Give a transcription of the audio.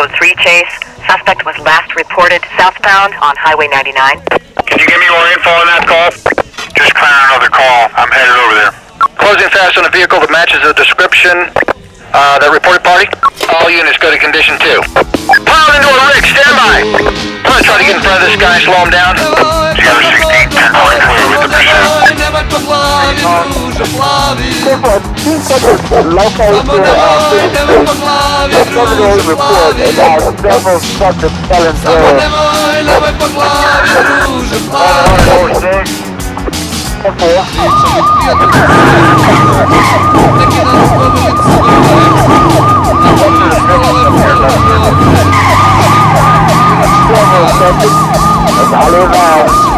code 3 chase. Suspect was last reported southbound on Highway 99. Can you give me more info on that call? Just clearing another call. I'm headed over there. Closing fast on a vehicle that matches the description. That reported party? All units go to condition 2. Piled into a rig, stand by! I'm gonna try to get in front of this guy, slow him down. Together 16, 10 point clear with the pursuit. Allez, va.